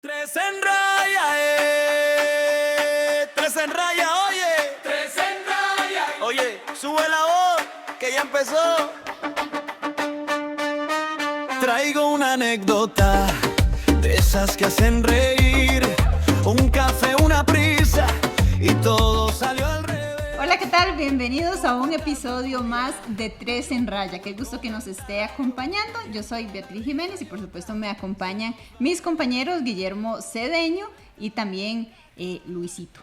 Tres en raya, tres en raya, oye. Tres en raya. Oye, sube la voz, que ya empezó. Traigo una anécdota de esas que hacen reír. Un café, una prisa y todo salió al revés. Hola, ¿qué tal? Bienvenidos a un episodio más de Tres en Raya. Qué gusto que nos esté acompañando. Yo soy Beatriz Jiménez y por supuesto me acompañan mis compañeros Guillermo Cedeño y también Luisito.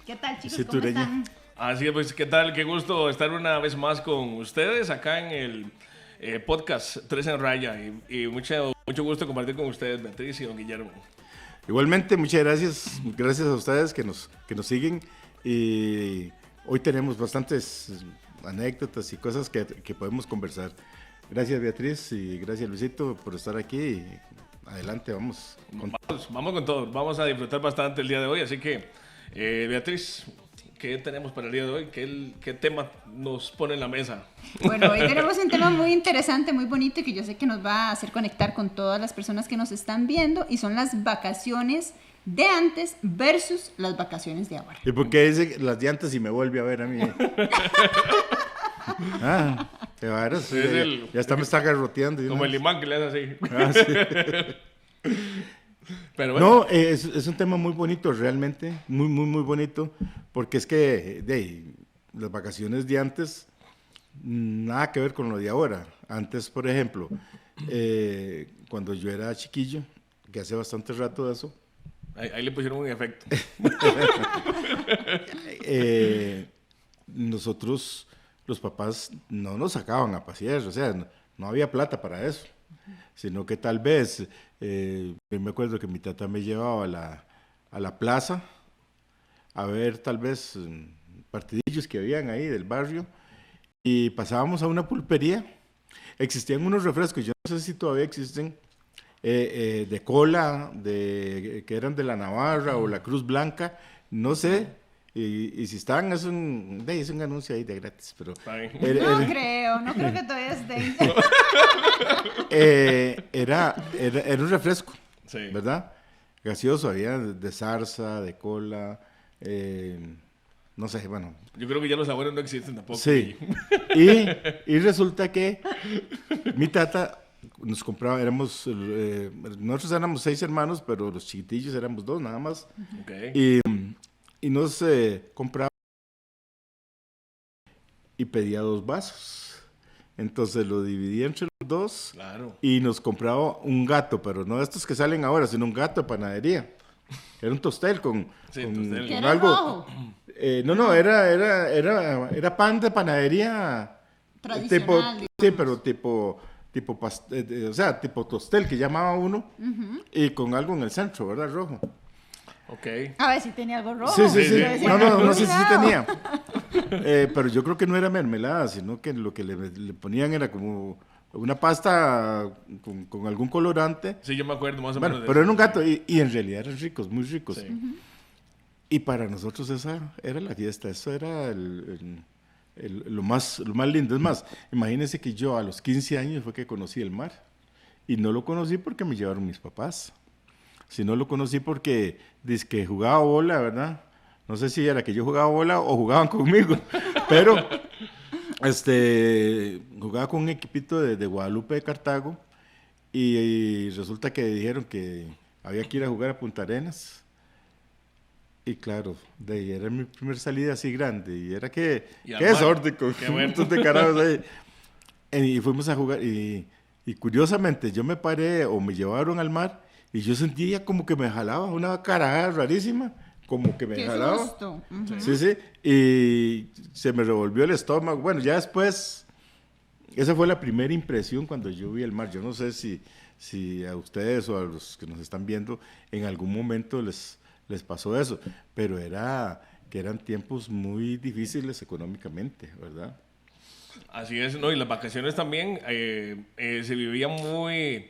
¿Qué tal, chicos? Sí, ¿Cómo están? Así es, pues, ¿qué tal? Qué gusto estar una vez más con ustedes acá en el podcast Tres en Raya y mucho gusto compartir con ustedes, Beatriz y don Guillermo. Igualmente, muchas gracias. Gracias a ustedes que nos siguen. Y hoy tenemos bastantes anécdotas y cosas que podemos conversar. Gracias, Beatriz, y gracias, Luisito, por estar aquí. Adelante, vamos. Vamos con todo. Vamos a disfrutar bastante el día de hoy. Así que, Beatriz, ¿qué tenemos para el día de hoy? ¿Qué tema nos pone en la mesa? Bueno, hoy tenemos un tema muy interesante, muy bonito y que yo sé que nos va a hacer conectar con todas las personas que nos están viendo y son las vacaciones de antes versus las vacaciones de ahora. ¿Y por qué dice las llantas y me vuelve a ver a mí? Qué varas, sí, ya me está garroteando. Como el imán que le hace así. Sí. Pero bueno. No, es un tema muy bonito, realmente, muy bonito, porque es que las vacaciones de antes, nada que ver con lo de ahora. Antes, por ejemplo, cuando yo era chiquillo, que hace bastante rato de eso, Ahí le pusieron un efecto. Nosotros, los papás, no nos sacaban a pasear, o sea, no había plata para eso, sino que tal vez, yo me acuerdo que mi tata me llevaba a la plaza a ver tal vez partidillos que habían ahí del barrio y pasábamos a una pulpería. Existían unos refrescos, yo no sé si todavía existen, de cola, que eran de la Navarra o la Cruz Blanca, no sé, y si están, es un anuncio ahí de gratis, pero... No creo que todavía estén. Era un refresco, Sí. ¿verdad? Gaseoso, había de zarza, de cola, no sé, bueno. Yo creo que ya los sabores no existen tampoco. Sí, y resulta que mi tata nos compraba, nosotros éramos 6 hermanos, pero los chiquitillos éramos 2 nada más, Okay. y nos compraba y pedía 2 vasos. Entonces lo dividía entre los 2 Claro. y nos compraba un gato, pero no estos que salen ahora, sino un gato de panadería. Era un tostel con tostel. ¿Que era algo. rojo? No, era pan de panadería Tradicional. sí, pero tipo o sea, tipo tostel que llamaba uno, y con algo en el centro, ¿verdad? Rojo. Ok. A ver si tenía algo rojo. Sí. Yo decía, No sé si cuidado. tenía. Pero yo creo que no era mermelada, sino que lo que le ponían era como una pasta con algún colorante. Sí, yo me acuerdo más o Bueno, menos de pero eso. era un gato y en realidad eran ricos, muy ricos. Sí. Y para nosotros esa era la fiesta, eso era lo más lindo. Es más, imagínense que yo a los 15 años fue que conocí el mar. Y no lo conocí porque me llevaron mis papás, sino lo conocí porque dizque jugaba bola, ¿verdad? No sé si era que yo jugaba bola o jugaban conmigo, pero jugaba con un equipito de Guadalupe de Cartago y resulta que dijeron que había que ir a jugar a Punta Arenas. Y claro, de ahí era mi primer salida así grande y era que Y al qué mar. desorden con Qué un bueno. montón de carajos ahí. Y fuimos a jugar y curiosamente yo me paré o me llevaron al mar y yo sentía como que me jalaba una carajada rarísima, como que me Qué jalaba. susto. Ujú. Sí, y se me revolvió el estómago. Bueno, ya después, esa fue la primera impresión cuando yo vi el mar. Yo no sé si a ustedes o a los que nos están viendo en algún momento les pasó eso, pero eran tiempos muy difíciles económicamente, ¿verdad? Así es, ¿no? Y las vacaciones también se vivían muy...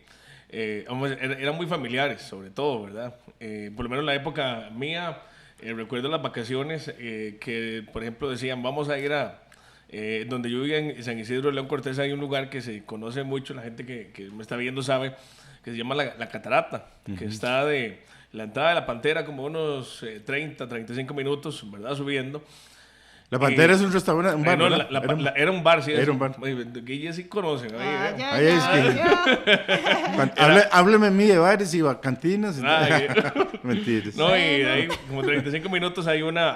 eran muy familiares, sobre todo, ¿verdad? Por lo menos en la época mía, recuerdo las vacaciones que, por ejemplo, decían, vamos a ir a... donde yo vivía en San Isidro de León Cortés hay un lugar que se conoce mucho, la gente que me está viendo sabe, que se llama la Catarata, que está la entrada de la Pantera como unos 30, 35 minutos, ¿verdad? Subiendo. La Pantera es un restaurante, un bar, No, ¿verdad? era un bar, sí. Era un bar. Guille sí conocen. Ah, ya, Ahí es hábleme a mí de bares y cantinas. Mentiras. No, y ahí como 35 minutos hay una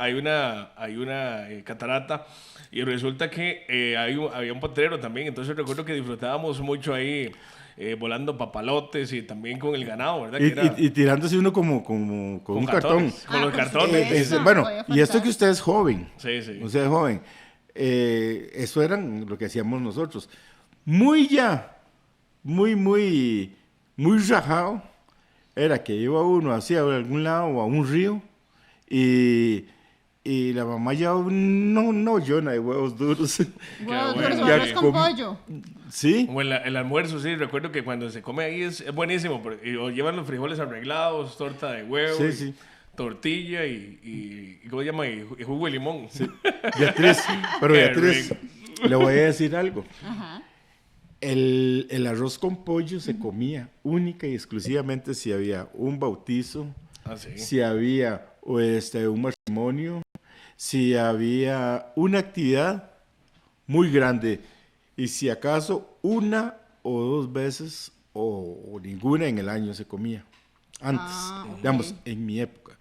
catarata y resulta que había un potrero también, entonces recuerdo que disfrutábamos mucho ahí volando papalotes y también con el ganado, ¿verdad? Y tirándose uno como con un cartón. Con los por cartones. supuesto. Bueno, podía y esto faltar. que usted es joven. Sí, sí. Usted es joven. Eso era lo que hacíamos nosotros. Muy rajado. Era que iba uno hacia algún lado o a un río y la mamá llevaba una ollona de huevos duros. Huevos bueno, duros, ya arroz con pollo. ¿Sí? Como el almuerzo, sí, recuerdo que cuando se come ahí es buenísimo, o llevan los frijoles arreglados, torta de huevo, Sí, y sí. tortilla y ¿cómo se llama? Y jugo de limón. Sí. Beatriz, pero Qué Beatriz, le voy a decir algo. Ajá. El arroz con pollo se comía única y exclusivamente si había un bautizo, Ah, sí. si había un matrimonio, si había una actividad muy grande y si acaso una o dos veces o ninguna en el año se comía. Antes, Ok. digamos, en mi época.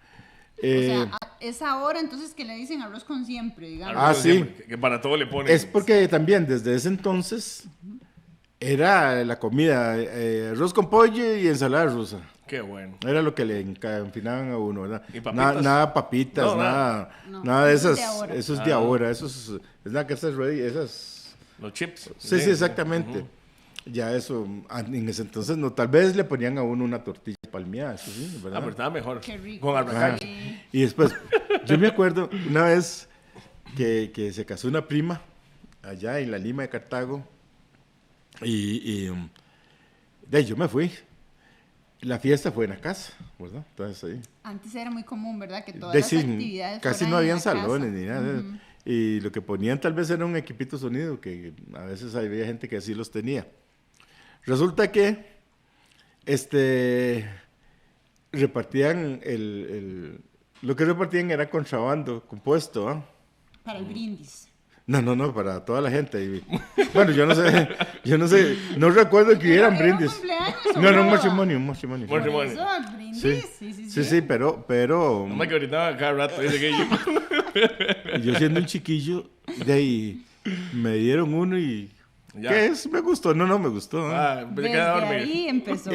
O sea, es ahora entonces que le dicen arroz con siempre, digamos. Ah, Arroz sí. siempre, que para todo le ponen. Es porque también desde ese entonces era la comida, arroz con pollo y ensalada rusa. Qué bueno. Era lo que le enfinaban a uno, ¿verdad? ¿Y papitas? Nada papitas, No, nada, No, nada de eso es esas. de ahora. Eso es de ahora. Eso es la que está ready, esas. Los chips. Sí, sí, exactamente. Ya eso, en ese entonces no, tal vez le ponían a uno una tortilla palmeada, eso sí, Ah, ¿verdad? pero estaba mejor. Qué rico. Con arracacha. Sí. Y después, yo me acuerdo una vez que se casó una prima allá en la Lima de Cartago y de ahí yo me fui. La fiesta fue en la casa, ¿verdad? Entonces ahí. Antes era muy común, ¿verdad? Que todas De las sí, actividades casi fueran no en habían la casa. salones ni nada. Y lo que ponían tal vez era un equipito sonido, que a veces había gente que así los tenía. Resulta que repartían lo que repartían era contrabando compuesto, ¿ah? Para el brindis. No, para toda la gente. Y, bueno, yo no sé, no recuerdo que hubieran ¿Era brindis. un cumpleaños o No, boda? un matrimonio. Por Matrimonio. eso, el brindis. Sí. Sí, pero No me que ahorita cada rato dice que yo siendo un chiquillo, de ahí me dieron uno y Ya. ¿qué es? Me gustó. No me gustó. Empecé Desde a dormir. ahí empezó.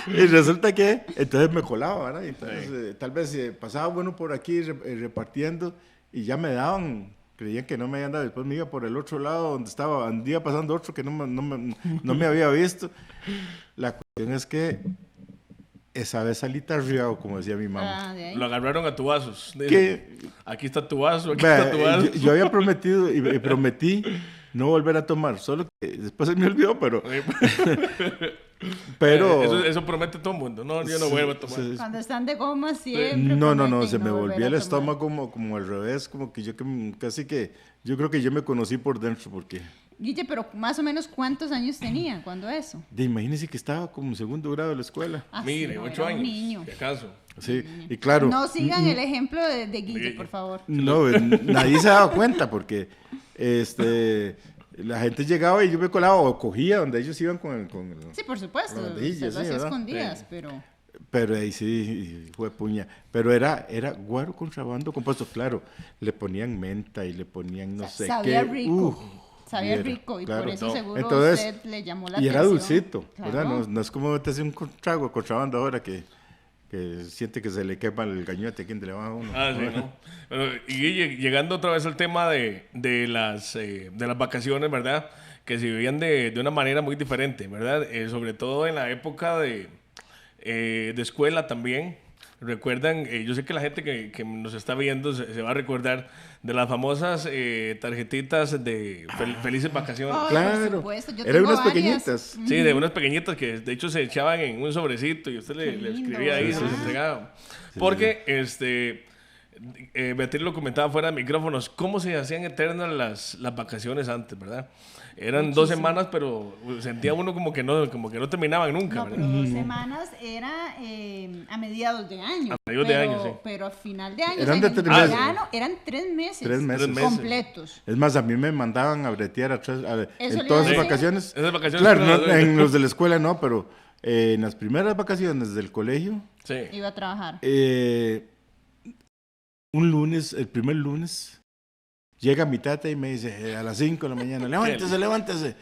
Y resulta que entonces me colaba, ¿verdad? Entonces, tal vez pasaba bueno por aquí repartiendo y ya me daban, creían que no me habían dado, después me iba por el otro lado donde estaba, andaba pasando otro que no me había visto. La cuestión es que esa vez salí tarriado, como decía mi mamá. Ah, de ahí. Lo agarraron a tu vasos. ¿Qué? Aquí está tu vaso, aquí Vea, está tu vaso. yo había prometido y prometí no volver a tomar, solo que después se me olvidó, pero Eso promete todo el mundo. No, yo no vuelvo a tomar. sí. Cuando están de goma siempre. No, prometen se me no volver volvió el a tomar. estómago como al revés, como que casi que, yo creo que yo me conocí por dentro, porque, Guille, pero más o menos ¿cuántos años tenía cuando eso? imagínese que estaba como en segundo grado de la escuela, Ah, Mire, sí, no, 8 era un años. niño. Si acaso. sí, y claro, No sigan el ejemplo de Guille, por favor. no, nadie se daba cuenta, porque, la gente llegaba y yo me colaba o cogía donde ellos iban con el Sí, por supuesto. Con bandillas, Se lo sí, hacía ¿verdad? escondidas, Sí. pero... Pero ahí sí fue puña. Pero era guaro contrabando compuesto, claro. Le ponían menta y le ponían no sé sabía qué. rico. Sabía viera, rico y claro. por eso No. seguro Entonces, usted le llamó la y atención. era dulcito, Claro. ¿verdad? No es como meterse un trago de contrabando ahora que siente que se le quema el gañote aquí donde le va a uno. Ah, sí, ¿no? Bueno, y llegando otra vez al tema de las vacaciones, ¿verdad? Que se vivían de una manera muy diferente, ¿verdad? Sobre todo en la época de escuela también. Recuerdan, yo sé que la gente que nos está viendo se va a recordar de las famosas tarjetitas de felices vacaciones. Ay, Claro, por supuesto, yo eran tengo unas varias. pequeñitas. Sí, de unas pequeñitas que de hecho se echaban en un sobrecito y usted le lindo, escribía ahí y se ¿verdad? los entregaba. Porque Beatriz lo comentaba fuera de micrófonos, cómo se hacían eternas las vacaciones antes, ¿verdad? Eran 2 semanas, pero sentía uno como que no terminaban nunca, No, ¿verdad? pero 2 semanas era a mediados de año. A mediados de año, sí. Pero a final de año, Eran o de sea, en 3 meses. verano eran 3 meses. 3 meses. Completos. Es más, a mí me mandaban a bretear Eso en le iba todas a las decir. vacaciones. Esas vacaciones Claro, que no, uno- en los de la escuela no, pero en las primeras vacaciones del colegio, Sí. Iba a trabajar. un lunes, el primer lunes, llega mi tata y me dice a las 5 de la mañana, levántese, levántese.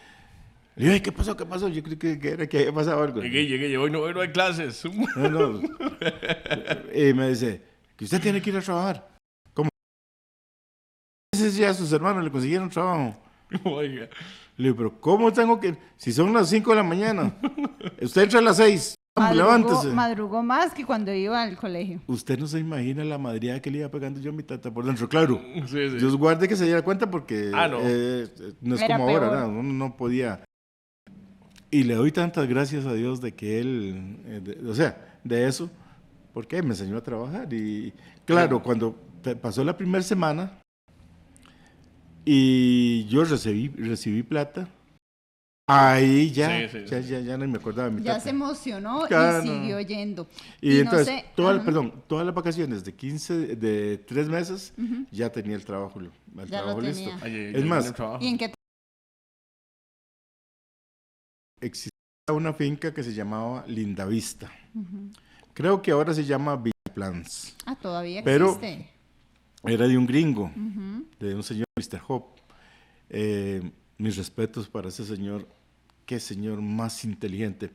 Le digo, "Ay, ¿qué pasó? ¿Qué pasó?" Yo creo que era que había pasado algo. Llegué, hoy no hay clases. No, no. Y me dice, que usted tiene que ir a trabajar. ¿Cómo? Ese ya a sus hermanos le consiguieron trabajo. Oiga. Le digo, pero ¿cómo tengo que...? Si son las 5 de la mañana, usted entra a las 6, levántese. Madrugó más que cuando iba al colegio. Usted no se imagina la madreada que le iba pegando yo a mi tata por dentro. Claro, Sí, sí. Dios guarde que se diera cuenta porque Ah, no. no es Era como ahora, peor. ¿verdad? Uno no podía... Y le doy tantas gracias a Dios de que él, de eso, porque me enseñó a trabajar. Y claro, cuando pasó la primera semana y yo recibí plata, ahí ya, Sí, sí, ya no me acordaba de mi Ya tata. se emocionó Claro. y siguió yendo. Y entonces, no sé, ajá, todas las vacaciones de 3 meses, ya tenía el trabajo, Ya lo listo. tenía. Ay, Es más, el trabajo. ¿Y en qué Existía una finca que se llamaba Lindavista. Creo que ahora se llama Villa Plans. todavía Pero- existe? Era de un gringo, de un señor Mr. Hope. Mis respetos para ese señor. Qué señor más inteligente.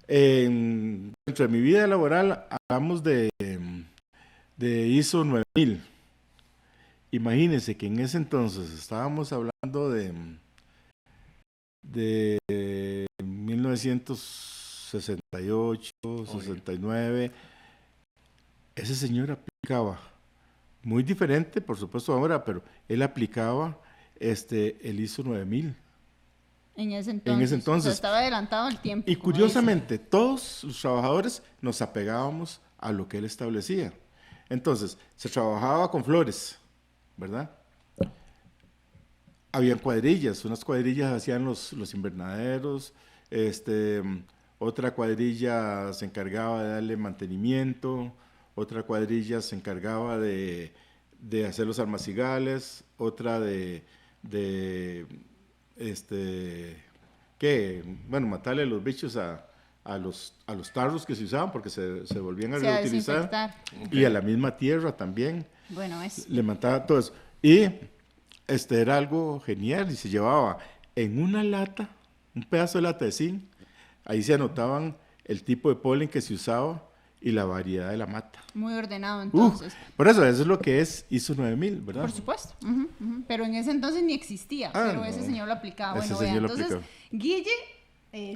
Dentro de mi vida laboral hablamos de ISO 9000. Imagínense que en ese entonces estábamos hablando de 1968, 69. Ese señor aplicaba, muy diferente por supuesto ahora, pero él aplicaba el ISO 9000. En ese entonces. entonces. O sea, estaba adelantado al tiempo. Y como curiosamente, todos los trabajadores nos apegábamos a lo que él establecía. Entonces, se trabajaba con flores, ¿verdad? Habían cuadrillas, unas cuadrillas hacían los invernaderos, otra cuadrilla se encargaba de darle mantenimiento, otra cuadrilla se encargaba de hacer los almacigales, otra matarle los bichos a los tarros que se usaban porque se volvían a O sea, reutilizar, desinfectar. y a la misma tierra también. Bueno, es. Le mataba todo eso. Y era algo genial y se llevaba en una lata, un pedazo de lata de zinc, ahí se anotaban el tipo de polen que se usaba y la variedad de la mata. Muy ordenado entonces. Por eso es lo que es ISO 9000, ¿verdad? Por supuesto. Pero en ese entonces ni existía. Pero ese no. señor lo aplicaba. Ese Bueno, vea, señor lo entonces, aplicaba. Guille,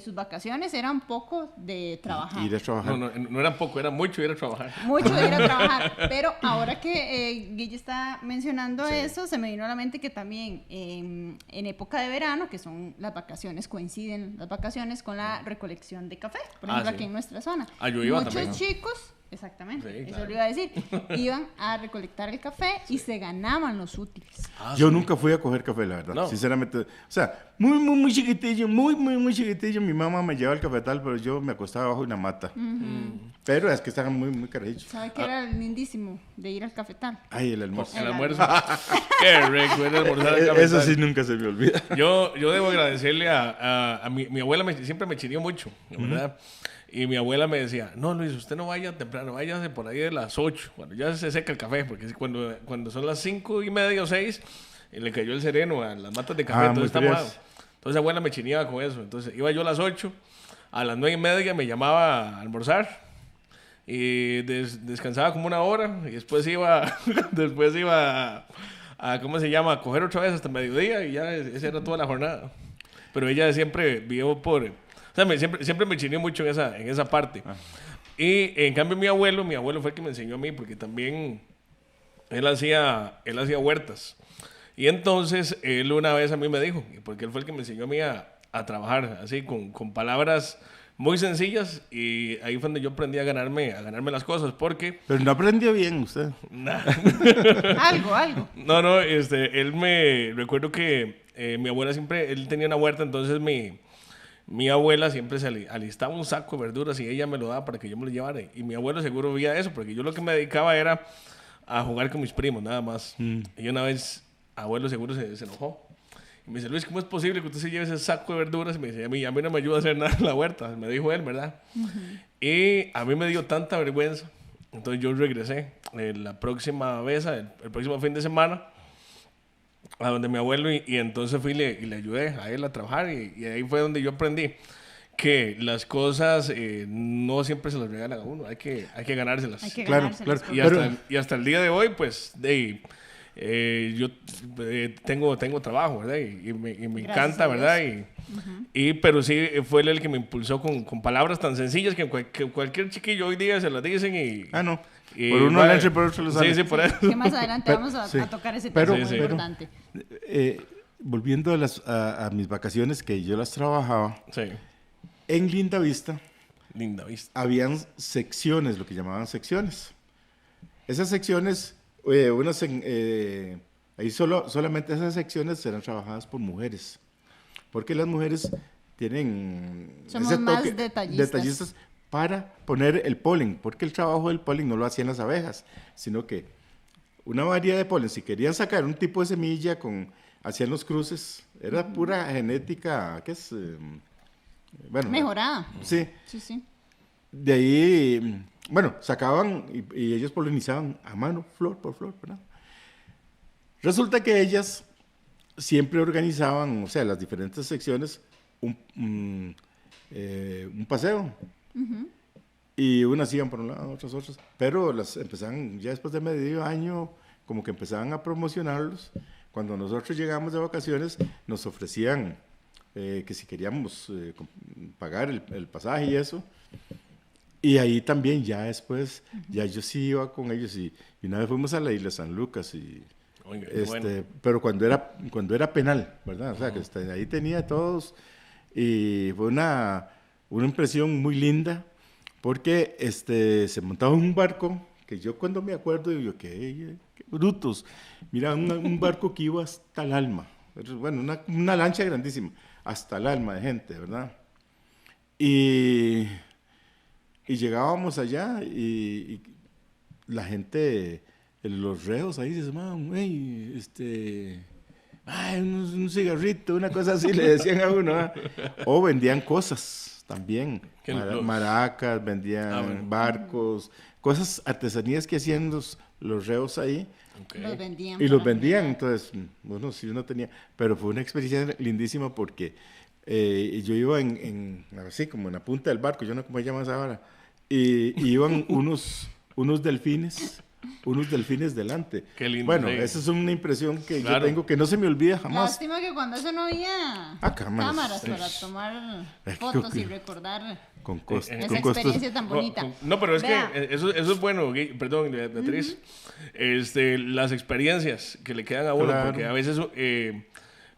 sus vacaciones eran poco de trabajar. Ir a trabajar. No era poco, era mucho ir a trabajar. Mucho de ir a trabajar, pero ahora que Guille está mencionando eso, se me vino a la mente que también en época de verano, que son las vacaciones, coinciden las vacaciones con la recolección de café, por ejemplo sí. aquí en nuestra zona. Yo iba Muchos también. chicos, exactamente, Sí, eso claro. lo iba a decir, iban a recolectar el café y se ganaban los útiles. Yo nunca fui a coger café, la verdad, No. sinceramente. O sea, muy chiquitillo, muy chiquitillo. Mi mamá me llevaba el cafetal, pero yo me acostaba bajo una mata. Pero es que estaban muy carajillos. ¿Sabe qué era lindísimo de ir al cafetal? Ay, el almuerzo. El almuerzo. Qué rico era almorzar al Eso cafetal. sí nunca se me olvida. Yo debo agradecerle a mi abuela, siempre me chineó mucho, ¿verdad? Y mi abuela me decía, no, Luis, usted no vaya temprano, váyase por ahí de las 8, cuando ya se seca el café, porque cuando son las 5:30 o 6, le cayó el sereno a las matas de café, Ah, entonces muy está frías. mojado. Entonces abuela me chineaba con eso. Entonces iba yo a las 8, a las 9:30 me llamaba a almorzar, y descansaba como 1 hora, y después iba, a ¿cómo se llama? A coger otra vez hasta mediodía, y ya esa era toda la jornada. Pero ella siempre vivió por... O sea, siempre me chineó mucho en esa parte. Y en cambio mi abuelo fue el que me enseñó a mí, porque también él hacía huertas. Y entonces él una vez a mí me dijo, porque él fue el que me enseñó a mí a trabajar así con palabras muy sencillas y ahí fue donde yo aprendí a ganarme las cosas porque... Pero no aprendió bien usted. Algo. No, él recuerdo que mi abuela siempre, él tenía una huerta, entonces mi abuela siempre se alistaba un saco de verduras y ella me lo daba para que yo me lo llevara. Y mi abuelo seguro veía eso, porque yo lo que me dedicaba era a jugar con mis primos, nada más. Y una vez, abuelo seguro se enojó. Y me dice, Luis, ¿cómo es posible que usted se lleve ese saco de verduras? Y me dice, a mí no me ayuda a hacer nada en la huerta. Me dijo él, ¿verdad? Y a mí me dio tanta vergüenza. Entonces yo regresé la próxima vez, el próximo fin de semana, a donde mi abuelo y entonces fui y le ayudé a él a trabajar y ahí fue donde yo aprendí que las cosas no siempre se las regalan a uno, hay que ganárselas. Hay que Claro, ganárselas. claro. Y hasta el día de hoy, pues, yo tengo trabajo, ¿verdad? Y me Gracias encanta, a Dios. ¿verdad? Pero sí, fue él el que me impulsó con palabras tan sencillas que cualquier chiquillo hoy día se las dicen y... No. y Por uno vale. le entra y por otro le sale. Sí, por eso. Que más adelante Pero- vamos sí. a tocar ese Pero- tema muy pero- importante. Volviendo a mis vacaciones, que yo las trabajaba, Sí, en Linda Vista linda vista. habían secciones, lo que llamaban secciones. Esas secciones, ahí solamente esas secciones eran trabajadas por mujeres, porque las mujeres tienen Somos ese más toque detallistas. para poner el polen, porque el trabajo del polen no lo hacían las abejas, sino que una variedad de polen, si querían sacar un tipo de semilla, hacían los cruces, era pura genética, ¿qué es? Bueno, Mejorada. sí, Sí. de ahí, bueno, sacaban y ellos polinizaban a mano, flor por flor, ¿verdad? Resulta que ellas siempre organizaban, o sea, las diferentes secciones, un paseo. Y unas iban por un lado, otras. Pero las empezaban, ya después de medio año, como que empezaban a promocionarlos. Cuando nosotros llegamos de vacaciones, nos ofrecían que si queríamos pagar el pasaje y eso. Y ahí también, ya después, ya yo sí iba con ellos. Y una vez fuimos a la isla San Lucas. Oiga, qué bueno. Pero cuando era penal, ¿verdad? O sea, que ahí tenía todos. Y fue una impresión muy linda. Porque se montaba un barco, que yo cuando me acuerdo, digo, qué brutos. Mira, un barco que iba hasta el alma. Bueno, una lancha grandísima, hasta el alma de gente, ¿verdad? Y llegábamos allá y la gente, los reos ahí se llamaban, güey, un cigarrito, una cosa así, le decían a uno. ¿Ah? O vendían cosas también, maracas, vendían barcos, cosas, artesanías que hacían los reos ahí. Okay. Los vendían. Y los para vendían, vender. entonces, bueno, sí uno tenía, pero fue una experiencia lindísima porque yo iba así como en la punta del barco, yo no sé cómo se llama esa hora, y iban unos delfines delante. Qué lindo, Bueno, sí. esa es una impresión que Claro. yo tengo que no se me olvida jamás. Lástima que cuando eso no había cámaras. para tomar Ay, fotos qué- y recordar Con esa costos. experiencia tan bonita. No, pero es Vea. que eso es bueno, perdón, Beatriz. Las experiencias que le quedan a uno, Claro. porque a veces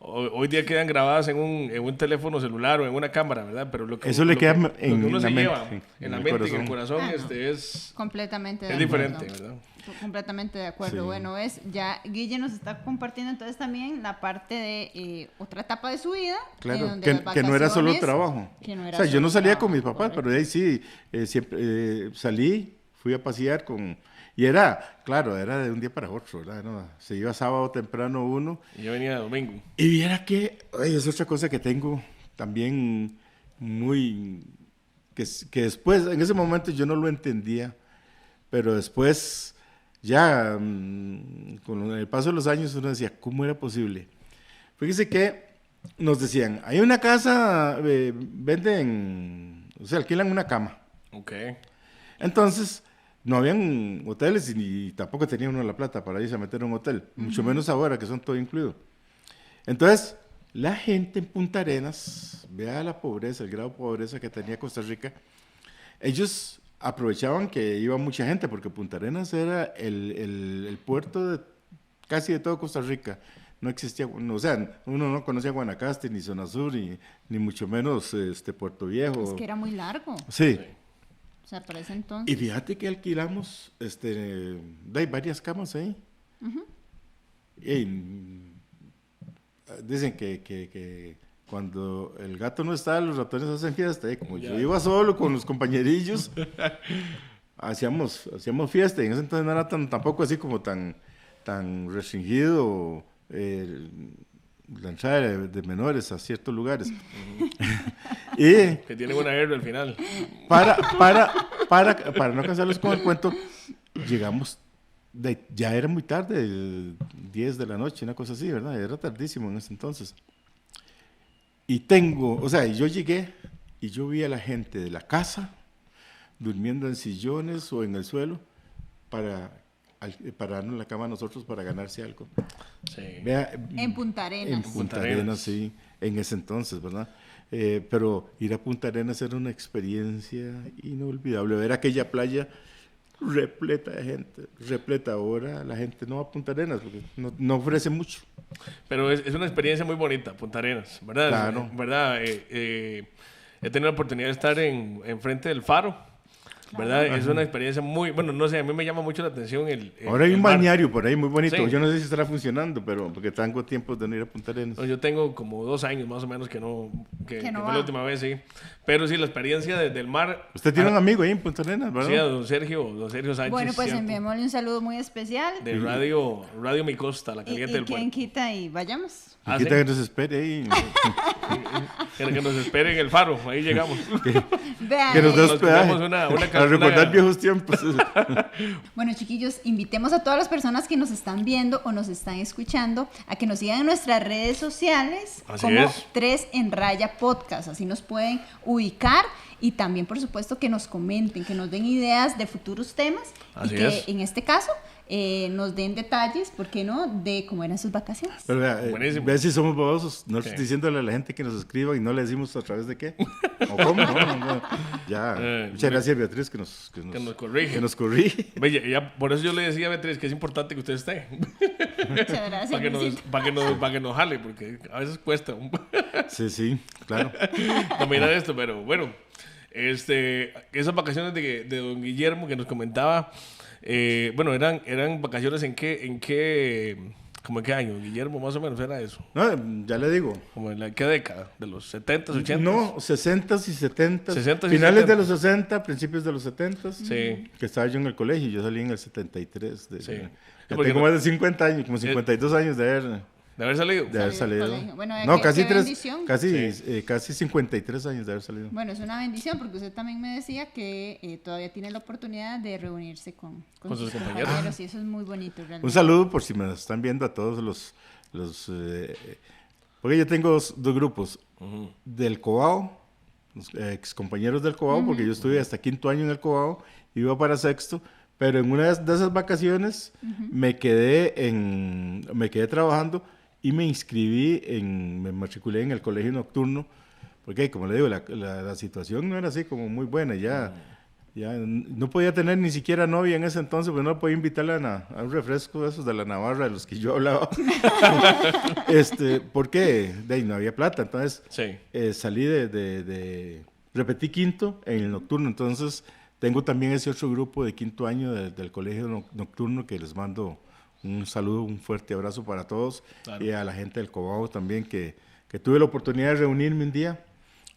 hoy día quedan grabadas en un teléfono celular o en una cámara, ¿verdad? Pero Eso le queda lo que en uno la se mente, lleva sí, en la mente, en el corazón, Ah, no. es Completamente de diferente, acuerdo. ¿verdad? Completamente de acuerdo. Sí. Bueno, ya Guille nos está compartiendo entonces también la parte de otra etapa de su vida. Claro, donde que, las que no era solo vacaciones- trabajo. que no era O sea, yo solo no salía trabajo, con mis papás, correcto. pero de ahí sí, siempre salí, fui a pasear y era de un día para otro, ¿verdad? No, se iba sábado temprano uno. Y yo venía domingo. Y viera que, es otra cosa que tengo también que después, en ese momento yo no lo entendía, pero después, ya con el paso de los años, uno decía, ¿cómo era posible? Fíjese que nos decían, hay una casa, alquilan una cama. Ok. Entonces, no habían hoteles y tampoco tenía uno la plata para irse a meter a un hotel, mucho menos ahora que son todo incluido. Entonces, la gente en Punta Arenas, vea la pobreza, el grado de pobreza que tenía Costa Rica, ellos aprovechaban que iba mucha gente, porque Punta Arenas era el puerto casi de todo Costa Rica. no existía, o sea, uno no conocía Guanacaste, ni Zona Sur, ni mucho menos Puerto Viejo. Es que era muy largo. Sí. O sea, para ese entonces. Y fíjate que alquilamos hay varias camas ahí. Y dicen que cuando el gato no está, los ratones hacen fiesta. Y como yo iba solo con los compañerillos, hacíamos fiesta. Y en ese entonces no era tampoco así como tan restringido la entrada de menores a ciertos lugares. Y Que tiene buena guerra al final. para no cansarlos con el cuento, llegamos, ya era muy tarde, 10 de la noche, una cosa así, ¿verdad? Era tardísimo en ese entonces. Y yo llegué y yo vi a la gente de la casa durmiendo en sillones o en el suelo para darnos en la cama a nosotros para ganarse algo. Sí. En Punta Arenas. En Punta Arenas, sí, en ese entonces, ¿verdad? Pero ir a Punta Arenas era una experiencia inolvidable. Ver aquella playa repleta de gente, repleta. Ahora la gente no va a Punta Arenas porque no ofrece mucho. Pero es una experiencia muy bonita, Punta Arenas, ¿verdad? Claro. ¿Verdad? He tenido la oportunidad de estar en frente del faro, ¿verdad? Es una experiencia muy, bueno, no sé, a mí me llama mucho la atención Ahora hay un mar. balneario por ahí muy bonito. Sí. Yo no sé si estará funcionando, pero porque tengo tiempo de no ir a Punta Arenas. No, yo tengo como 2 años más o menos que no fue va. la última vez, sí. Pero sí, la experiencia del mar. Usted tiene un amigo ahí en Punta Arenas, ¿verdad? Sí, a don Sergio Sánchez. Bueno, pues ¿cierto? enviémosle un saludo muy especial. De Radio Mi Costa, la Y caliente del quien puerto. quita y vayamos. Ah, Quita sí. que nos espere ahí. Que nos espere en el faro, ahí llegamos. Vean, Que nos dé Nos hospedaje. comemos una Para recordar viejos tiempos. Bueno, chiquillos, invitemos a todas las personas que nos están viendo o nos están escuchando a que nos sigan en nuestras redes sociales Así como es. 3 en Raya Podcast. Así nos pueden ubicar y también, por supuesto, que nos comenten, que nos den ideas de futuros temas Así y que es. en este caso nos den detalles, ¿por qué no?, de cómo eran sus vacaciones. Pero Buenísimo. ve si somos babosos. No Sí. estoy diciéndole a la gente que nos escriba y no le decimos a través de qué. ¿O cómo? No. Ya. Muchas gracias, Beatriz, que nos corrige. Que nos corrige. Oye, ya, por eso yo le decía a Beatriz que es importante que usted esté. Muchas gracias. Luisito. para que nos jale, porque a veces cuesta Sí, claro. dominar esto, pero bueno. Esas vacaciones de don Guillermo que nos comentaba, bueno, eran vacaciones ¿cómo en qué año? Guillermo, más o menos era eso. No, ya le digo. ¿Como en qué década? ¿De los 70s, 80s? No, 60s y 70s. 60s y Finales 70s. de los 60, principios de los 70s. Sí. Que estaba yo en el colegio. Yo salí en el 73. Sí. Ya Porque tengo no- más de 50 años, como 52 años de haber salido. de haber Salir del salido. colegio. Bueno, No, qué casi bendición. casi 53 años de haber salido. Bueno, es una bendición porque usted también me decía que todavía tiene la oportunidad de reunirse con Con sus sus compañeros. compañeros y eso es muy bonito realmente. Un saludo por si me están viendo a todos los porque yo tengo dos grupos del Cobao, los ex compañeros del Cobao, porque yo estuve hasta 5º año en el Cobao, iba para 6º, pero en una de esas vacaciones me quedé trabajando y me me matriculé en el colegio nocturno, porque como le digo, la situación no era así como muy buena, ya no podía tener ni siquiera novia en ese entonces, pues no podía invitarla a un refresco de esos de la Navarra, de los que yo hablaba. Porque de ahí no había plata, entonces Sí. salí repetí 5º en el nocturno, entonces tengo también ese otro grupo de 5º año del colegio nocturno que les mando un saludo, un fuerte abrazo para todos. Claro. Y a la gente del Cobao también que tuve la oportunidad de reunirme un día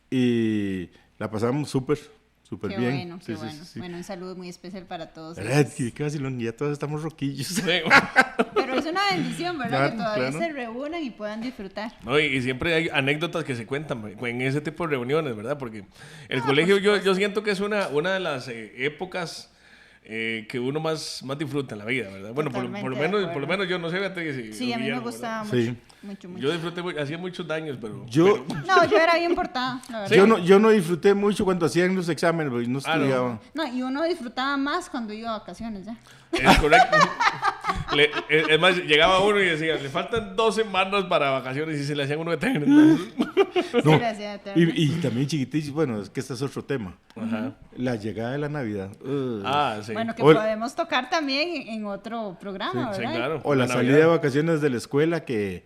y la pasamos súper Qué bien. bueno, qué Sí, bueno. sí. Bueno, un saludo muy especial para todos. ¿Verdad? ellos. Que casi ya todos estamos roquillos. Sí. Pero es una bendición, ¿verdad? Claro, Que todavía claro. se reúnan y puedan disfrutar. No, y siempre hay anécdotas que se cuentan en ese tipo de reuniones, ¿verdad? Porque el colegio yo siento que es una de las épocas que uno más disfruta en la vida, ¿verdad? Bueno, por Totalmente lo de menos, acuerdo. yo no sé, Beatriz, Sí, a mí me Guillermo, gustaba ¿verdad? mucho, Sí. mucho, mucho. Yo disfruté, hacía muchos daños, pero... Yo, No, yo era bien portada, la verdad. yo no disfruté mucho cuando hacían los exámenes, porque no Ah, no. estudiaba. No, y uno disfrutaba más cuando iba a vacaciones ya. Es correcto. Es más, llegaba uno y decía, le faltan 2 semanas para vacaciones y se le hacían uno eterno. No, Se le hacía eterno. y también chiquitillos, bueno, es que este es otro tema. Ajá. La llegada de la Navidad. Sí. Bueno, que O- podemos tocar también en otro programa, Sí, ¿verdad? claro. O la salida de vacaciones de la escuela que,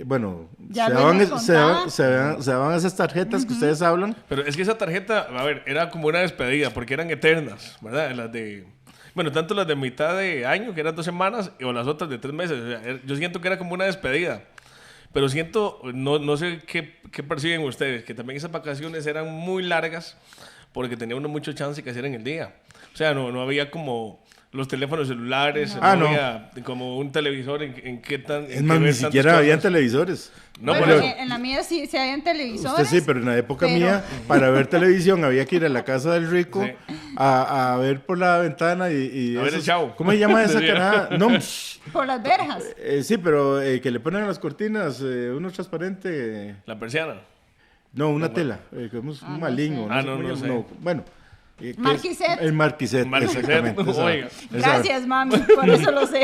bueno, Ya se Luis daban, nos se, daban, contaba. se daban esas tarjetas que ustedes hablan. Pero es que esa tarjeta, a ver, era como una despedida, porque eran eternas, ¿verdad? Las de... Bueno, tanto las de mitad de año, que eran 2 semanas, o las otras de 3 meses. O sea, yo siento que era como una despedida. Pero siento, no sé qué perciben ustedes, que también esas vacaciones eran muy largas porque tenía uno mucho chance que hacer en el día. O sea, no había como los teléfonos celulares, no había como un televisor en qué tan... Es más, ni siquiera habían televisores. No, Bueno, por eso. en la mía sí se habían televisores. Usted sí, pero en la época pero- mía, para ver televisión había que ir a la casa del rico Sí. a ver por la ventana y A ver el esos- Chavo. ¿Cómo se llama esa Decía. carada? No, Por las verjas. sí, pero que le ponen a las cortinas uno transparente. La persiana. No, una tela, como es un maligno. sé. sé cómo No llama, sé. bueno. que es Marquisette. El marquisette, Marquisette, exactamente. oiga. Gracias, mami, por eso lo sé.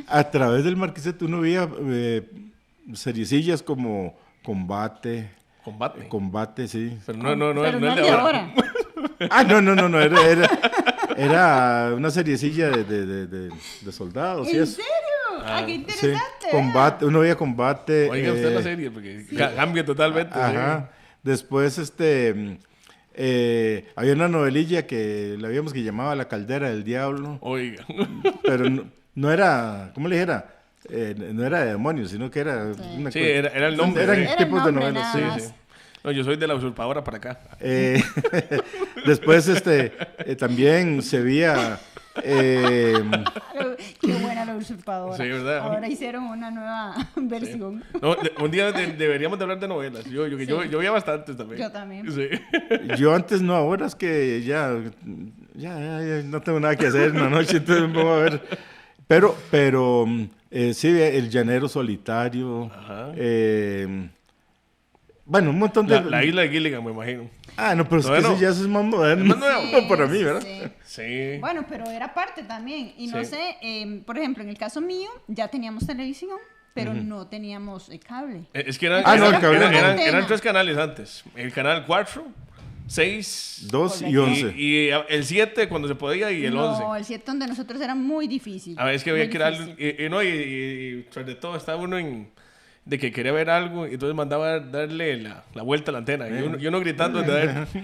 A través del marquisette uno veía seriecillas como Combate, Combate. sí. Pero no Pero es no de es de ahora. ahora. Ah, no, era una seriecilla de soldados y ¿En eso. serio? Ah, qué Sí, interesante. Combate, uno veía Combate. Oiga usted la serie, porque cambia totalmente. Ajá. Después, había una novelilla que la habíamos que llamaba La Caldera del Diablo, Oiga. pero no era, ¿cómo le dijera? No era de demonios, sino que era una Sí, cosa- era el nombre. Eran sí. Era el tipos de nombre, novelas, nada sí. más. Sí. No, yo soy de la usurpadora para acá. Después, también se veía... Qué buena la usurpadora. Sí, ¿verdad? Ahora hicieron una nueva versión. No, un día deberíamos de hablar de novelas. Yo veía bastantes también. Yo también. Sí. Yo antes no, ahora es que ya no tengo nada que hacer en la noche, entonces me pongo a ver. Pero sí, El Llanero Solitario. Ajá. Bueno, un montón de... La isla de Gilligan, me imagino. Ah, no, pero es que Bueno. eso ya eso es más moderno. Es más nuevo. Para mí, ¿verdad? Sí. Sí. Bueno, pero era parte también. Y no Sí. sé, por ejemplo, en el caso mío, ya teníamos televisión, pero no teníamos cable. Es que eran, Ah, no, el eran, cable eran, no. eran- Antena. eran 3 canales antes. El canal 4, 6 2 y Correcto. 11. y el 7 cuando se podía y el 11. No, el 7 donde nosotros era muy difícil. A ver, es que había muy que ir difícil. y tras de todo estaba uno de que quería ver algo y entonces mandaba darle la vuelta a la antena y uno gritando desde adentro.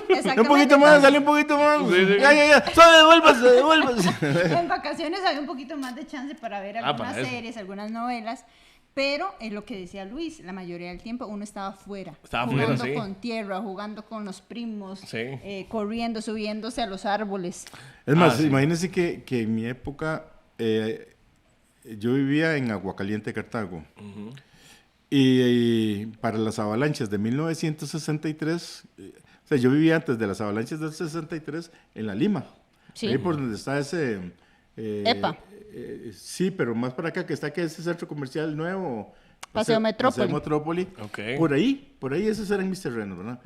Exactamente. Un poquito más, dale un poquito más. Sí, sí. Ya. Solo devuélvase. En vacaciones había un poquito más de chance para ver algunas para eso. series, algunas novelas, pero es lo que decía Luis, la mayoría del tiempo uno estaba fuera. Estaba fuera, jugando sí. con tierra, jugando con los primos, Sí. corriendo, subiéndose a los árboles. Es más, sí. imagínense que en mi época yo vivía en Aguacaliente, Cartago. Y para las avalanchas de 1963, o sea, yo vivía antes de las avalanchas del 63 en La Lima. Sí. Ahí por donde está ese... Epa. Sí, pero más para acá, que está que ese centro comercial nuevo. Paseo Metrópoli. Paseo Metrópoli. Ok. Por ahí esos eran mis terrenos, ¿verdad?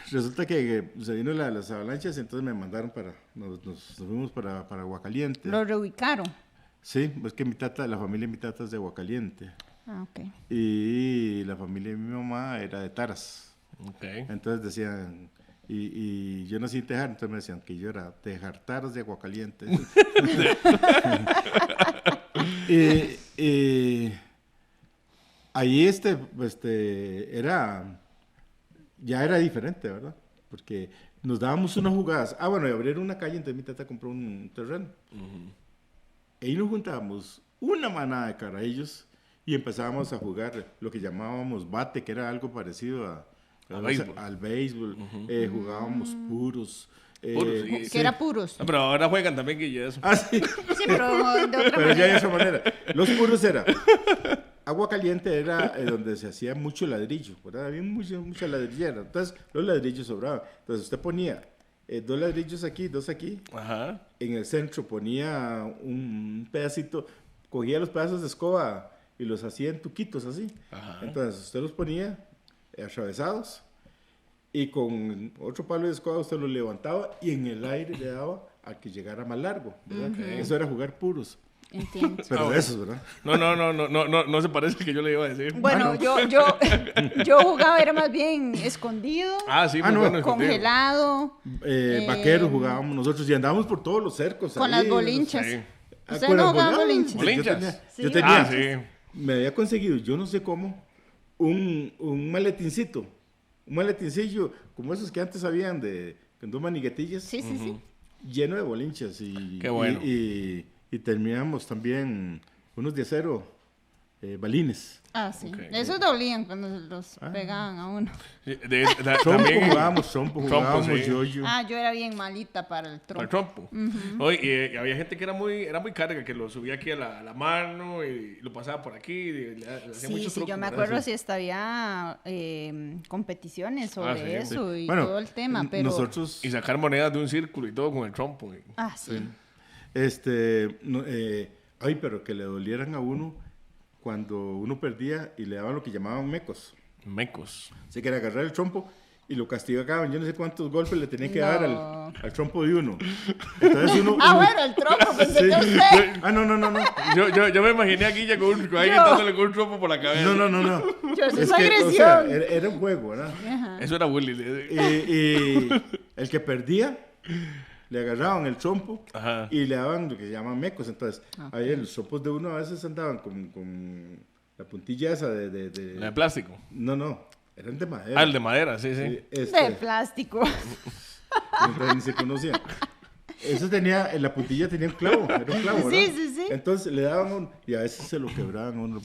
Resulta que se vino las avalanchas, entonces me mandaron nos fuimos para Aguacaliente. Lo reubicaron. Sí, es que la familia de mi tata es de Aguacaliente. Ah, ok. Y la familia de mi mamá era de Taras. Ok. Entonces decían, y yo nací en Tejar, entonces me decían que yo era Tejar Taras de Aguacaliente. y ahí ya era diferente, ¿verdad? Porque nos dábamos unas jugadas. Ah, bueno, y abrieron una calle, entonces mi tata compró un terreno. Y ahí nos juntábamos una manada de carajillos y empezábamos a jugar lo que llamábamos bate, que era algo parecido al béisbol. Jugábamos puros. Puros, sí. Que era puros. No, pero ahora juegan también que ya eso. Ah, sí. Sí, pero de otra Pero ya de manera. esa manera. Los puros era. Agua caliente era donde se hacía mucho ladrillo, ¿verdad? Había mucha ladrillera. Entonces, los ladrillos sobraban. Entonces, usted ponía 2 ladrillos aquí, 2 aquí. Ajá. En el centro ponía un pedacito, cogía los pedazos de escoba y los hacía en tuquitos así. Ajá. Entonces, usted los ponía atravesados y con otro palo de escoba usted lo levantaba y en el aire le daba a que llegara más largo, ¿verdad? Eso era jugar puros. Entiendo. Pero de esos, ¿verdad? No se parece al que yo le iba a decir. Bueno, yo jugaba, era más bien escondido, Ah, sí, Ah, muy no. bueno. escondido. congelado, Vaqueros jugábamos nosotros y andábamos por todos los cercos. con ahí, las bolinchas. Sí. ¿Usted con no las jugaba bolinchas? ¿Bolinchas? Yo Sí, tenía, Ah, sí. me había conseguido, yo no sé cómo, un maletincillo, como esos que antes habían con dos maniguetillas, Sí, sí, sí. lleno de bolinchas. Y, Qué bueno. y terminamos también unos de acero, balines. Ah, sí. Ok. Esos dolían cuando los pegaban a uno. También Trompo Trompo, jugábamos, sí. yo-yo. Ah, yo era bien malita para el para el trompo. trompo. Oye, y había gente que era muy carga, que lo subía aquí a la mano y lo pasaba por aquí. Y le hacía Sí, muchos sí, yo trucos, me ¿verdad? acuerdo si hasta había competiciones sobre sí. eso y Bueno, todo el tema, pero... nosotros, Y sacar monedas de un círculo y todo con el trompo. Ah, sí. ay, pero que le dolieran a uno cuando uno perdía y le daban lo que llamaban mecos. Mecos. Así que era agarrar el trompo y lo castigaban. Yo no sé cuántos golpes le tenía que No. dar al trompo de uno. Entonces uno... Ah, uno- bueno, el trompo, pensé Sí. que usted... Ah, no. Yo me imaginé a Guilla con alguien dándole con un trompo por la cabeza. No. Yo, eso es que, agresión. o sea, era un juego, ¿verdad? Eso era Willy. Y el que perdía, le agarraban el trompo Ajá. y le daban lo que se llaman mecos. Entonces, ahí los trompos de uno a veces andaban con la puntilla esa de... La de plástico. No, eran de madera. Ah, el de madera, sí. De plástico. Entonces ni se conocía. Eso tenía, en la puntilla tenía un clavo, era un clavo, ¿verdad? Sí. Entonces le daban un, y a veces se lo quebraban a uno,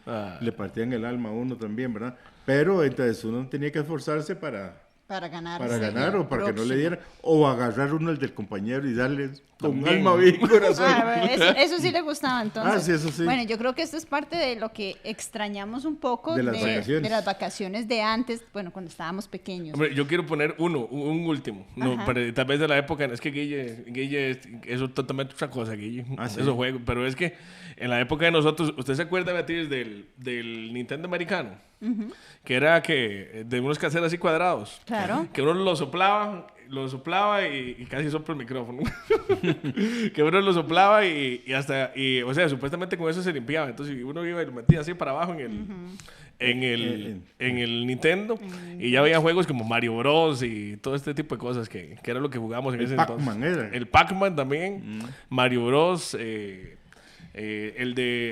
Ah. le partían el alma a uno también, ¿verdad? Pero entonces uno tenía que esforzarse para ganar. ganar o para que no le dieran, o agarrar uno el del compañero y darle con También. alma, vida y corazón. Ah, bueno, eso sí le gustaba entonces. Ah, sí, eso sí. Bueno, yo creo que esto es parte de lo que extrañamos un poco De las vacaciones. de las vacaciones de antes, bueno, cuando estábamos pequeños. Hombre, yo quiero poner un último. No, Ajá. pero tal vez de la época, es que Guille es totalmente otra cosa, Guille. Ah, ¿sí? Esos juegos. Pero es que en la época de nosotros, ¿usted se acuerda, Beatriz, del Nintendo americano? Que era de unos cassettes así cuadrados. Claro. Que uno lo soplaba y casi sopla el micrófono. Que uno lo soplaba o sea, supuestamente con eso se limpiaba. Entonces uno iba y lo metía así para abajo en el Nintendo y ya había juegos como Mario Bros y todo este tipo de cosas que era lo que jugábamos en El ese Pac-Man entonces. era. El Pac-Man también, Mario Bros,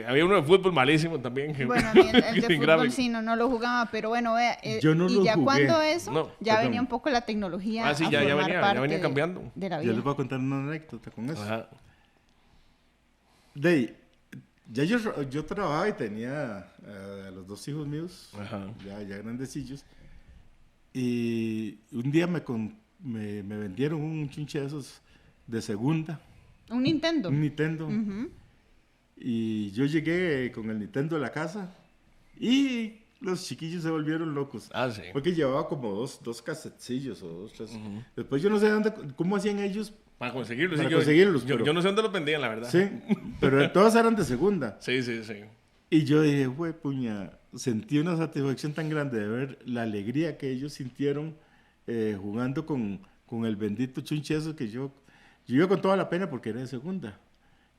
había uno de fútbol malísimo también. Bueno, a mí el de Sin fútbol gráfico. sí, no lo jugaba, pero bueno, vea, Yo no y lo ya jugué. cuando eso, No, ya perdón. venía un poco la tecnología Ah, sí, a ya formar venía parte cambiando. de la Yo vida. les voy a contar una anécdota con eso. Ajá. Ya yo trabajaba y tenía a los dos hijos míos, Ajá. ya grandecillos, y un día me vendieron un chunche de esos de segunda, Un Nintendo. un Nintendo, Ujú. y yo llegué con el Nintendo a la casa y los chiquillos se volvieron locos. Ah, sí. Porque llevaba como dos casetcillos o dos, tres. Después yo no sé cómo hacían ellos. Para conseguirlos. Para sí, conseguirlos, yo pero- no sé dónde los vendían, la verdad. Sí, pero todos eran de segunda. Sí. Y yo dije, güey, puña, sentí una satisfacción tan grande de ver la alegría que ellos sintieron jugando con el bendito chunche eso que yo iba con toda la pena porque era de segunda.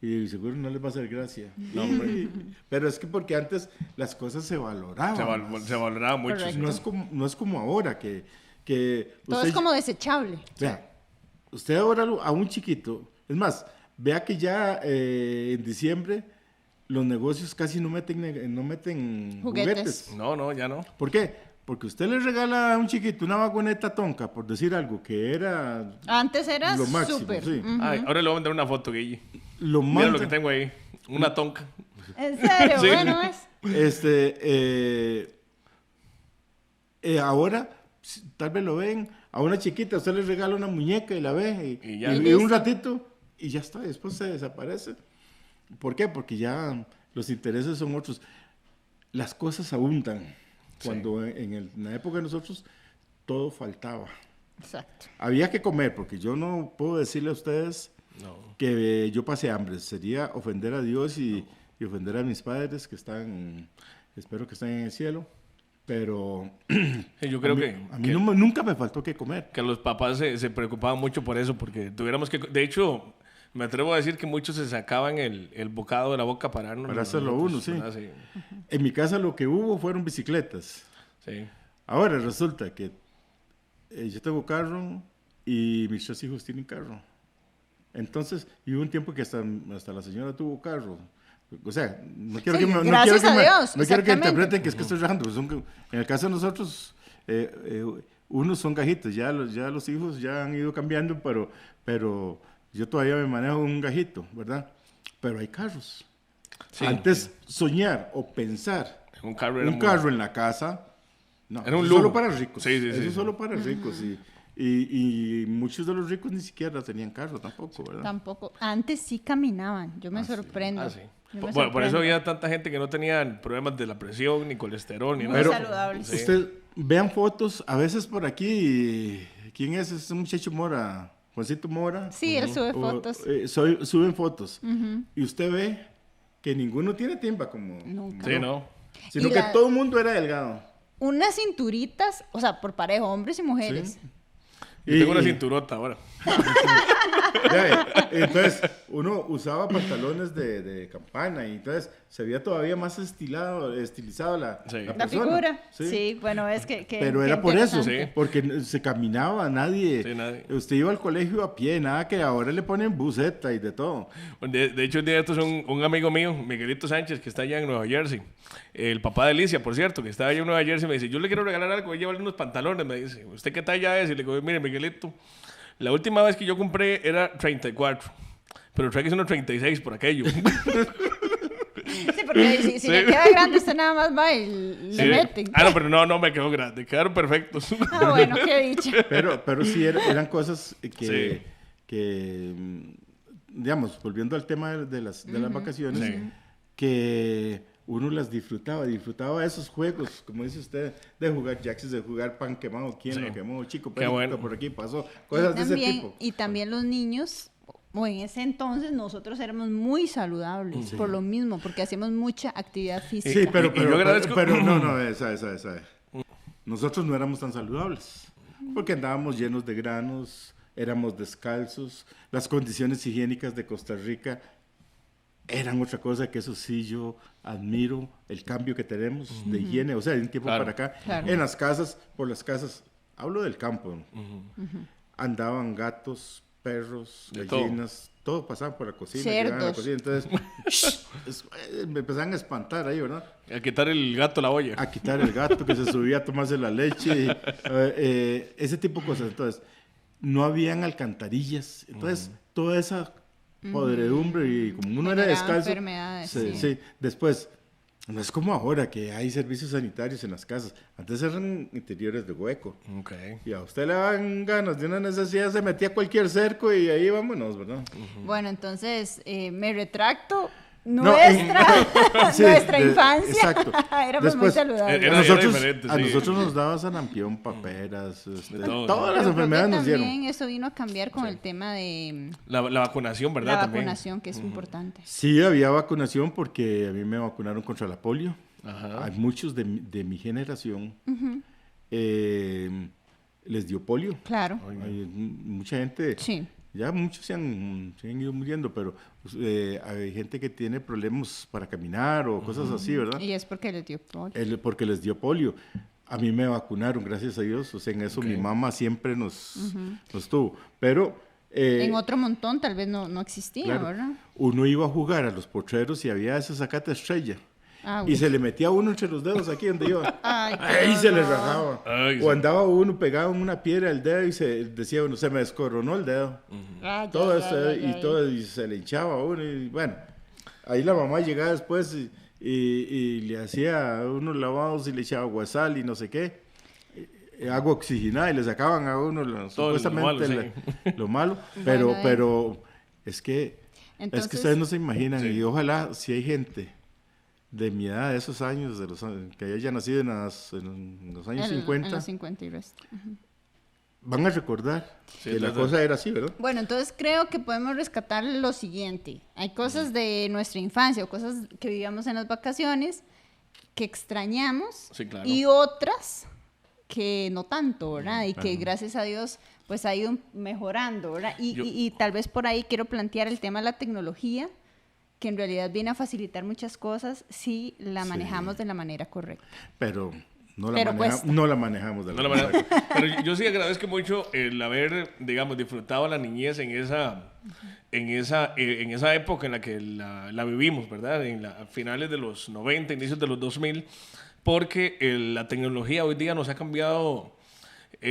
Y seguro no les va a hacer gracia. No, hombre. Pero es que porque antes las cosas se valoraban. Se valoraba mucho. Correcto. sí. No es como ahora que Todo usted- es como desechable. Vea, usted ahora a un chiquito, es más, vea que ya en diciembre los negocios casi no meten Juguetes. No, ya no. ¿Por qué? Porque usted le regala a un chiquito una vagoneta tonka, por decir algo, que era Antes era lo máximo, súper. sí. Ujú. Ay, ahora le voy a mandar una foto, Guille. lo Mira manda. lo que tengo ahí. Una tonka. En serio, Sí. bueno, es. Ahora, tal vez lo ven, a una chiquita usted le regala una muñeca y la ve, Y ya. y Y un listo. ratito, y ya está, después se desaparece. ¿Por qué? Porque ya los intereses son otros. Las cosas abundan. Sí. Cuando en la época de nosotros todo faltaba. Exacto. Había que comer, porque yo no puedo decirle a ustedes No. que yo pasé hambre. Sería ofender a Dios y ofender a mis padres que espero que estén en el cielo. Pero Sí, yo creo a mí nunca me faltó que comer. que los papás se preocupaban mucho por eso, porque tuviéramos que... De hecho, me atrevo a decir que muchos se sacaban el bocado de la boca para darnos Para hacerlo uno, sí. ¿verdad? Sí. En mi casa lo que hubo fueron bicicletas. Sí. Ahora resulta que yo tengo carro y mis 3 hijos tienen carro. Entonces, y hubo un tiempo que hasta la señora tuvo carro. O sea, no quiero Sí, que me, no gracias quiero que a me- Dios, no quiero que exactamente. interpreten que es que estoy rajando. Pues en el caso de nosotros, unos son gajitos, ya los hijos ya han ido cambiando, pero yo todavía me manejo un gajito, ¿verdad? Pero hay carros. Sí. Antes soñar o pensar Un carro era un muy- carro en la casa, no, Era un eso es solo lujo. para ricos. Sí, sí, Eso sí, es sí. solo para ricos. Y muchos de los ricos ni siquiera tenían carro tampoco, ¿verdad? Tampoco. Antes sí caminaban. Yo me sorprendo. Ah, sí. Yo me Bueno, por eso sorprendo. había tanta gente que no tenían problemas de la presión, ni colesterol, ni Muy nada. Pero saludables. Sí. usted vean fotos, a veces por aquí, ¿quién es? Es un muchacho Mora, Juancito Mora. Sí, él sube O, fotos. suben fotos. Y usted ve que ninguno tiene timba como... Nunca. Sí, ¿no? Sino Y que la- todo el mundo era delgado. Unas cinturitas, o sea, por pareja, hombres y mujeres. Yo tengo una cinturota ahora. Ya ve, entonces, uno usaba pantalones de campana y entonces se veía todavía más estilizado la Sí. La persona. figura. Sí. Bueno, es que Pero que era por eso, interesante. Sí. porque se caminaba, nadie, Sí, nadie. usted iba al colegio a pie, nada que ahora le ponen buseta y de todo. De hecho, un día estos un amigo mío, Miguelito Sánchez, que está allá en Nueva Jersey. El papá de Alicia, por cierto, que está allá en Nueva Jersey, me dice, yo le quiero regalar algo, voy a llevarle unos pantalones. Me dice, ¿usted qué talla es? Y le digo, mire, Miguelito, la última vez que yo compré era 34, pero trae unos 36 por aquello. Sí, porque si le queda grande, usted nada más va y le Sí. mete. Ah, no, pero no me quedó grande, quedaron perfectos. Ah, bueno, qué dicha. Pero sí eran cosas Sí. digamos, volviendo al tema de las vacaciones, Sí. que uno las disfrutaba de esos juegos, como dice usted, de jugar jackets, de jugar pan quemado, quién Sí. lo quemó, chico, Qué pero bueno. por aquí pasó, cosas de ese tipo. Y también los niños, o en ese entonces nosotros éramos muy saludables, por lo mismo, porque hacíamos mucha actividad física. Sí, pero, Y yo agradezco- no, esa. Nosotros no éramos tan saludables, porque andábamos llenos de granos, éramos descalzos, las condiciones higiénicas de Costa Rica eran otra cosa, que eso sí yo admiro, el cambio que tenemos de higiene, o sea, de un tiempo Claro. para acá, Claro. en las casas, por las casas, hablo del campo, andaban gatos, perros, De todo. gallinas, todo pasaba por la cocina, Cerdos. llegaban a la cocina, entonces me empezaban a espantar ahí, ¿verdad? A quitar el gato la olla. A quitar el gato que se subía a tomarse la leche, ese tipo de cosas. Entonces, no habían alcantarillas. Entonces, toda esa podredumbre, y como uno era Generaba descalzo, enfermedades, sí, sí. sí. Después, no es como ahora que hay servicios sanitarios en las casas. Antes eran interiores de hueco. Ok. Y a usted le daban ganas de una necesidad, se metía a cualquier cerco y ahí vámonos, ¿verdad? Bueno, entonces me retracto. No, Nuestra, sí, nuestra infancia. exacto. Éramos muy Después, saludables. Era diferente, a sí. nosotros nos daba sarampión, paperas, todo. todas las Pero creo enfermedades que nos dieron. también eso vino a cambiar con el tema de La vacunación, ¿verdad? la También. vacunación, que es importante. Sí, había vacunación porque a mí me vacunaron contra la polio. Ajá. Hay muchos de mi generación les dio polio. Claro. Hay mucha gente, Sí. ya muchos se han ido muriendo, pero hay gente que tiene problemas para caminar o cosas así, ¿verdad? Y es porque les dio polio. Porque les dio polio. A mí me vacunaron, gracias a Dios. O sea, en eso mi mamá siempre nos tuvo. Pero En otro montón tal vez no existía, claro, ¿verdad? uno iba a jugar a los potreros y había esa zacata estrella. Ah, Y se le metía uno entre los dedos aquí donde iba. Ay, qué Ahí se le horror. rajaba. Ay, O sí. andaba uno pegado en una piedra al dedo y se decía uno, se me descoronó el dedo. Ay, Todo ay, eso, ay, ay, y todo, y se le hinchaba a uno. Y bueno, ahí la mamá llegaba después y le hacía unos lavados y le echaba guasal y no sé qué. Agua oxigenada y le sacaban a uno Todo lo supuestamente malo, lo malo. Pero, Bueno, pero es que Entonces, ustedes no se imaginan, Sí. y ojalá si hay gente de mi edad, de esos años, que haya nacido en los años 50, En los 50 y resto. van a recordar Sí, que la entonces- cosa era así, ¿verdad? Bueno, entonces creo que podemos rescatar lo siguiente. Hay cosas de nuestra infancia o cosas que vivíamos en las vacaciones que extrañamos Sí, claro. y otras que no tanto, ¿verdad? Y que gracias a Dios pues ha ido mejorando, ¿verdad? Y tal vez por ahí quiero plantear el tema de la tecnología, que en realidad viene a facilitar muchas cosas si la manejamos de la manera correcta. Pero no Pero la manejamos de la No, la manera. verdad. Pero yo sí agradezco mucho el haber, digamos, disfrutado la niñez en esa época en la que la vivimos, ¿verdad? A finales de los 90, inicios de los 2000, porque la tecnología hoy día nos ha cambiado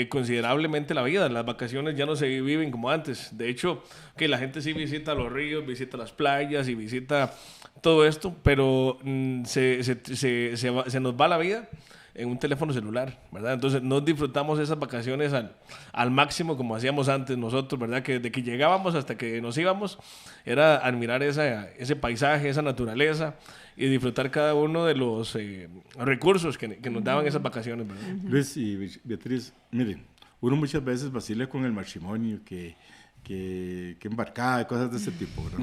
considerablemente la vida. Las vacaciones ya no se viven como antes. De hecho, que la gente sí visita los ríos, visita las playas y visita todo esto, pero se nos va la vida en un teléfono celular, ¿verdad? Entonces no disfrutamos esas vacaciones al máximo como hacíamos antes nosotros, ¿verdad? Que de que llegábamos hasta que nos íbamos era admirar ese paisaje, esa naturaleza y disfrutar cada uno de los recursos que nos daban esas vacaciones, ¿verdad? Luis y Beatriz, miren, uno muchas veces vacila con el matrimonio, que embarcada, y cosas de ese tipo, ¿verdad?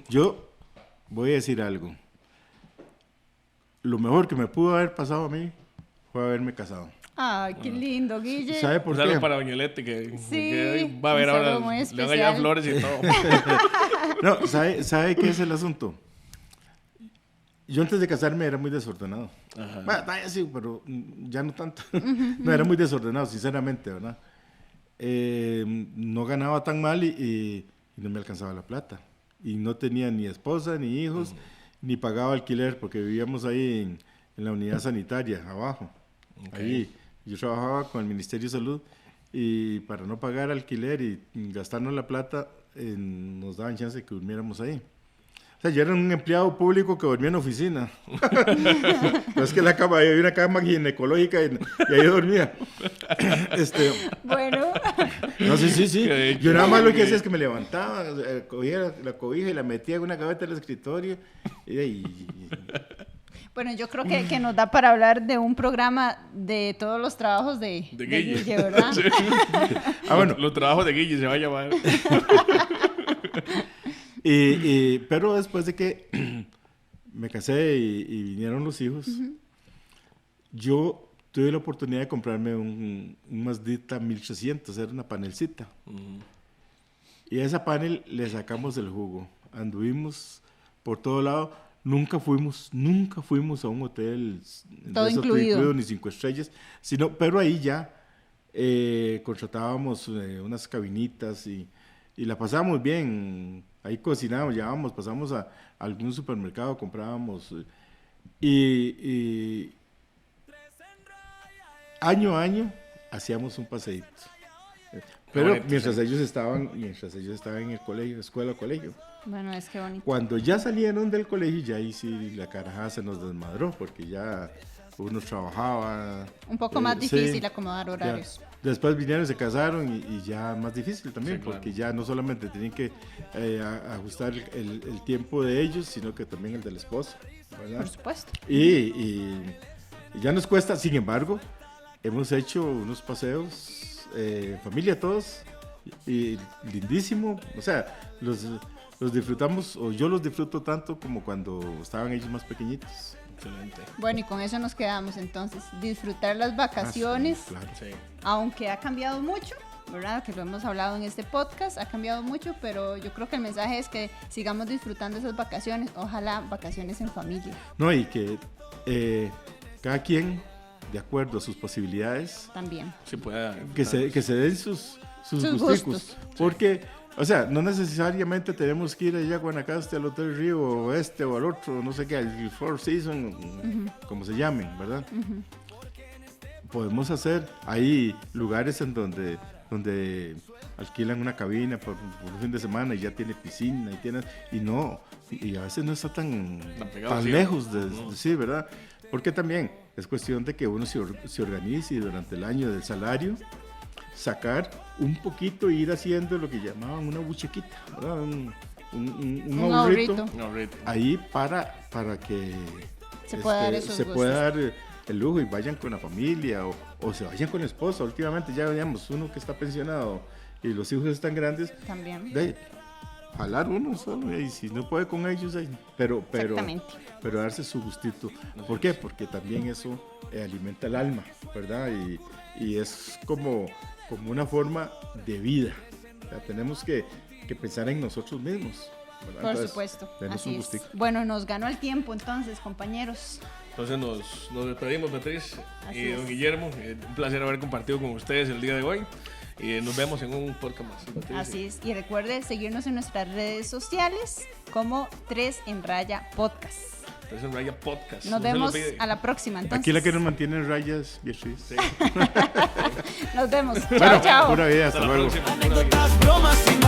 Yo voy a decir algo. Lo mejor que me pudo haber pasado a mí fue haberme casado. Ay, qué lindo, Guille. ¿Sabe por Un saludo qué? para Doña Leti, que Sí, va a ver un saludo ahora, muy le van a especial. llevar flores y todo. No, ¿sabe qué es el asunto? Yo antes de casarme era muy desordenado. Ajá. Bueno, todavía sí, pero ya no tanto. No, era muy desordenado, sinceramente, ¿verdad? No ganaba tan mal y no me alcanzaba la plata. Y no tenía ni esposa, ni hijos, ni pagaba alquiler, porque vivíamos ahí en la unidad sanitaria, abajo. Okay. Ahí yo trabajaba con el Ministerio de Salud y para no pagar alquiler y gastarnos la plata, nos daban chance de que durmiéramos ahí. O sea, yo era un empleado público que dormía en oficina. No es que había una cama ginecológica y ahí dormía. Bueno, No, sí. Qué hecho. Yo nada más lo que hacía es que me levantaba, cogía la cobija y la metía en una gaveta del escritorio. bueno, yo creo que nos da para hablar de un programa de todos los trabajos de Guille. Guille, ¿verdad? Sí. Bueno. Los trabajos de Guille se va a llamar. Pero después de que me casé y vinieron los hijos, yo tuve la oportunidad de comprarme un Mazdita 1300, era una panelcita. Y a esa panel le sacamos el jugo. Anduvimos por todo lado. Nunca fuimos a un hotel Todo incluido. ni 5 estrellas, pero ahí ya contratábamos unas cabinitas y la pasábamos bien. Ahí cocinábamos, llevábamos, pasamos a algún supermercado, comprábamos y año a año hacíamos un paseíto. Pero bonito, mientras ellos estaban en el colegio, escuela o colegio. Bueno, es que bonito. Cuando ya salieron del colegio, ya ahí sí la carajada se nos desmadró, porque ya uno trabajaba. Un poco más difícil sí, acomodar horarios. ya. Después vinieron, se casaron y ya más difícil también, Sí, claro. porque ya no solamente tenían que ajustar el tiempo de ellos, sino que también el del esposo, ¿verdad? Por supuesto. Y ya nos cuesta, sin embargo, hemos hecho unos paseos, familia todos, y lindísimo, o sea, los disfrutamos, o yo los disfruto tanto como cuando estaban ellos más pequeñitos. Excelente. Bueno, y con eso nos quedamos entonces. Disfrutar las vacaciones, Ah, sí, claro. Sí. aunque ha cambiado mucho, ¿verdad? Que lo hemos hablado en este podcast, ha cambiado mucho, pero yo creo que el mensaje es que sigamos disfrutando esas vacaciones, ojalá vacaciones en familia. No, y que cada quien, de acuerdo a sus posibilidades, También. Sí puede. que se den sus Sus gusticos. gustos. Porque, o sea, no necesariamente tenemos que ir allá a Guanacaste, al Hotel Río, o o al otro, no sé qué, al Four Seasons, como se llamen, ¿verdad? Podemos hacer, hay lugares en donde alquilan una cabina por un fin de semana y ya tiene piscina y a veces no está tan pegado, sí. lejos de sí, ¿verdad? Porque también es cuestión de que uno se organice y durante el año del salario sacar un poquito e ir haciendo lo que llamaban una buchequita, ¿verdad? Un ahorrito No, Rito. ahí para que Se pueda dar esos se gustos. pueda dar el lujo y vayan con la familia o se vayan con la esposa. Últimamente ya veíamos uno que está pensionado y los hijos están grandes, También. jalar uno solo, y si no puede con ellos, pero darse su gustito. ¿Por qué? Porque también eso alimenta el alma, ¿verdad? Y es como una forma de vida. O sea, tenemos que pensar en nosotros mismos, ¿verdad? Por Entonces, supuesto, denos así un es. gustico. Bueno, nos ganó el tiempo entonces, compañeros. Entonces nos despedimos, Beatriz Así y don es. Guillermo. Un placer haber compartido con ustedes el día de hoy. Y nos vemos en un podcast más. Beatriz. Así es, y recuerde seguirnos en nuestras redes sociales como 3 en Raya Podcast. 3 en Raya Podcast. Nos No se vemos lo olvide. a la próxima entonces. Aquí la que nos mantiene en rayas, Beatriz. Sí. Nos vemos. Bueno, Chao, chao. pura vida, Hasta hasta la luego. próxima. Pura vida. Anécdotas, bromas y más.